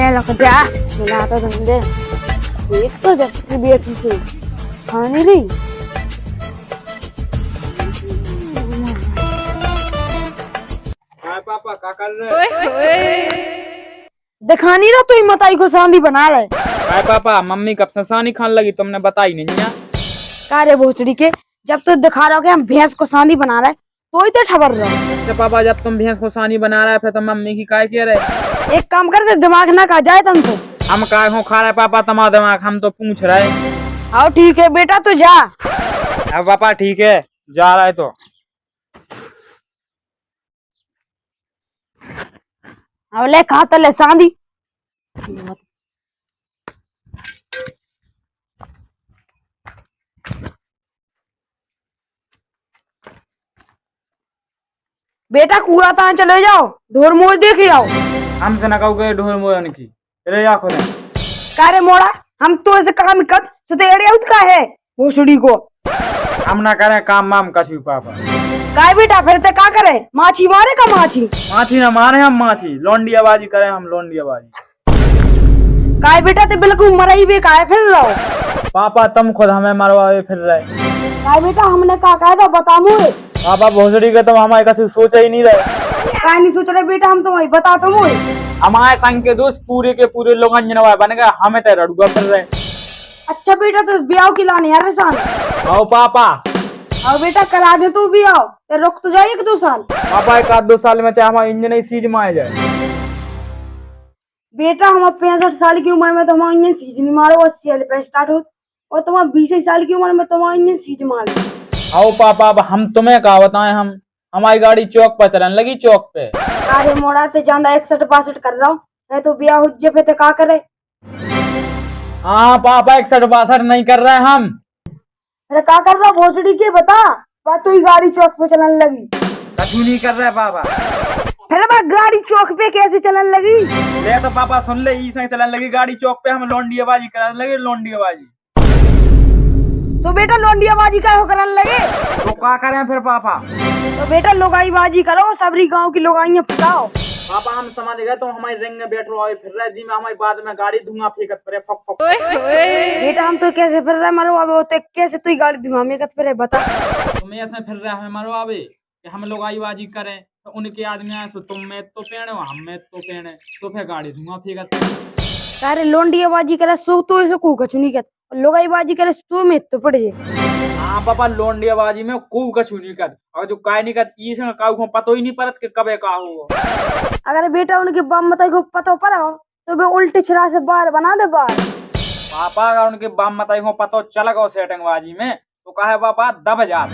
ए लख जा मिला तो धंधे एक तो जब की बेटी से खाने नहीं पापा क्या कर रहे? दिखानी रहा तू मताई को सांदी बना रहे। हाय पापा, मम्मी कब से सानी खान लगी, तुमने बताई नहीं ना। कारे भोसड़ी के, जब तू दिखा रहा हो कि हम भैंस को सांदी बना रहे तो ही तो ठबर रहा। अच्छा पापा, जब तुम भैंस को सानी बना रहे फिर तो मम्मी की काय कह रहे? एक काम कर दे, दिमाग ना खा जाए तुम तो। हम काय हो खा रहे पापा तुम्हारा दिमाग, हम तो पूछ रहे। आओ ठीक है बेटा, तू जा। अब पापा ठीक है, जा रहा है तो। अब ले खा तो ले सांदी। बेटा कूड़ा तान चले जाओ, ढोर मोर देख आओ। हमसे न कहोगे ढोल मोरन की, चले जा खुद। कारे मोड़ा, हम तो ऐसे काम कर सुतेड़े उठ का है भोसड़ी को। हम ना करें काम वाम कछु पापा। काय बेटा फिर ते का करे, माछी मारे का माछी। माछी ना मारे हम माछी, लोंडियाबाजी करें हम लोंडियाबाजी। काय बेटा ते बिल्कुल मरई भी काय फिर रहो। पापा तुम खुद हमें मरवाए फिर रहे। काय बेटा हमने का कहा था बता मुझे। पापा भोसड़ी के तुम हमारे कछु सोचा ही नहीं रहे। काय नहीं सोच रहे बेटा, हम तुम्हें बता तो मुझे। हमारे संग के दोस्त पूरे के पूरे लोग अंजनवा बन गए, हमें तो रड़ुआ फिर रहे। अच्छा बेटा तो ब्याह की लाने यार रेसान। आओ पापा। और बेटा करा दे तू भी आओ, ते रुक तो जाए 1-2 साल। पापा एक आध 2 साल में चाहे हमारा इंजन ही सीज में आ जाए। बेटा हम 65 साल की उम्र में तुम्हारा इंजन सीज नहीं मारो, 80 वाले पे स्टार्ट हो, और तुम्हारा 20 साल की उम्र में तुम्हारा इंजन सीज मार। आओ पापा, अब हम तुम्हें क्या बताएं, हम हमारी गाड़ी चौक पर चलने लगी, चौक पे। अरे मोड़ा ते जाना 61-62 कर रहा हूँ, है तो ब्याह हो जे पे ते का करे। हाँ पापा 61-62 नहीं कर रहे हम। अरे का कर रहा भोसड़ी के बता, बात तो ही गाड़ी चौक पे चलने लगी। कछु नहीं कर रहे पापा। फिर मैं गाड़ी चौक पे कैसे चलने लगी। ले तो पापा सुन ले, ई संग चलने लगी गाड़ी चौक पे, हम लोंडियाबाजी करने लगे, लोंडियाबाजी। तो बेटा लोंडियाबाजी का हो करने लगे तो क्या करें फिर पापा? तो बेटा लोगाईबाजी करो, सबरी गांव की लोगाइयां फटाओ। पापा हम समझ गए, तो हमारी रिंग में बैठ रहे फिर रहे जी में, हमारी बाद में गाड़ी धुआं फेंकत पड़े, फक फक। बेटा हम तो कैसे फिर रहे मरो अब होते, कैसे तू गाड़ी धुआं में फिर बता। तुम ऐसे फिर रहे हमें मरो आवे कि हम लोग आईबाजी करें, तो उनके आदमी आए, तो तुम में तो पेड़ हम में तो पेड़, तो फिर गाड़ी धुआं फेंकत। अरे लोंडियाबाजी करे सो तो ऐसे को कछु नहीं कर, लोगाईबाजी करे तो में तो पड़ जाए। हाँ पापा लोंडियाबाजी में खूब कछु नहीं कर, और जो काय नहीं कर ई से काऊ को पतो ही नहीं परत कि कबे का होगा। अगर बेटा उनके बम मताई को पतो पड़ा तो वे उल्टे छिरा से बाहर बना दे बाहर। पापा अगर उनके बम मताई को पतो चल गो सेटिंगबाजी में, तो कहे पापा दब जात।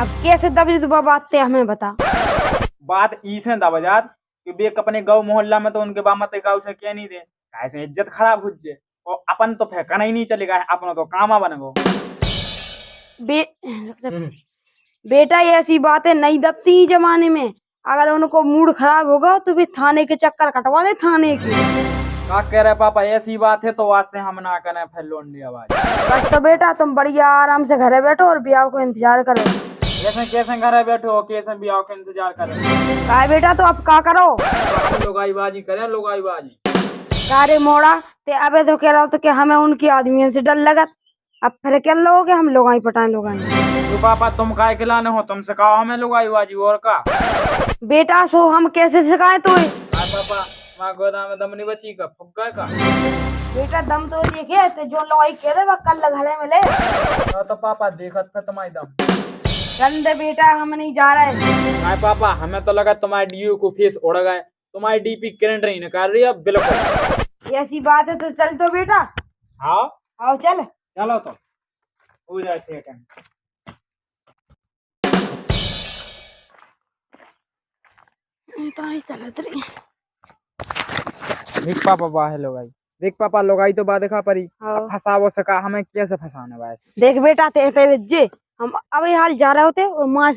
अब कैसे दब तो बात हमें बता। बात ई से दब जात कि बेक अपने गाँव मोहल्ला में तो उनके बम मताई गाँव से क्या नहीं दे, कैसे इज्जत खराब हो जाए, और अपन तो फेंकना ही नहीं चलेगा, अपना तो कामा बनेगो। बेटा ये ऐसी बातें नहीं दबती जमाने में, अगर उनको मूड खराब होगा तो फिर थाने के चक्कर कटवा दे थाने की। क्या कह रहे पापा, ऐसी बात है तो आज से हम ना करें फिर लोंडियाबाजी। बस तो बेटा तुम बढ़िया आराम से घरे बैठो और ब्याह को इंतजार करो। कैसे कैसे घर बैठो, कैसे ब्याह का इंतजार करें। काय बेटा तो अब का करो, हम लोगाईबाजी करें, लोगाईबाजी। कारे मोड़ा ते अबे तो कह रहा हो तो कि हमें उनकी आदमियों से डर लगत, अब फिर क्या लोगे हम लोग आई पटाए लोग। तो पापा तुम काय खिलाने हो, तुम सिखाओ हमें लोगाईबाजी और का। बेटा सो हम कैसे सिखाए तो पापा माँ गोदाम में दम नहीं बची का, फुग्गा का। बेटा दम तो देखे ते जो लोग आई कह रहे वो कल घरे मिले। तो पापा देखत था तुम्हारी दम। गंदे बेटा हम नहीं जा रहे। पापा हमें तो लगा तुम्हारे डीयू को फेस उड़ गए, तुम्हारी डीपी करंट नहीं निकाल रही है बिल्कुल। ऐसी बात है तो चल तो बेटा। हाँ आओ चल। चलो तो हो जाए सेकंड। देख पापा बाहर लोगाई, देख पापा लोगाई तो बात देखा परी। फंसावो सका हमें कैसे फंसाने भाई। देख बेटा तेरे जे हम अब हाल जा रहे होते और माँ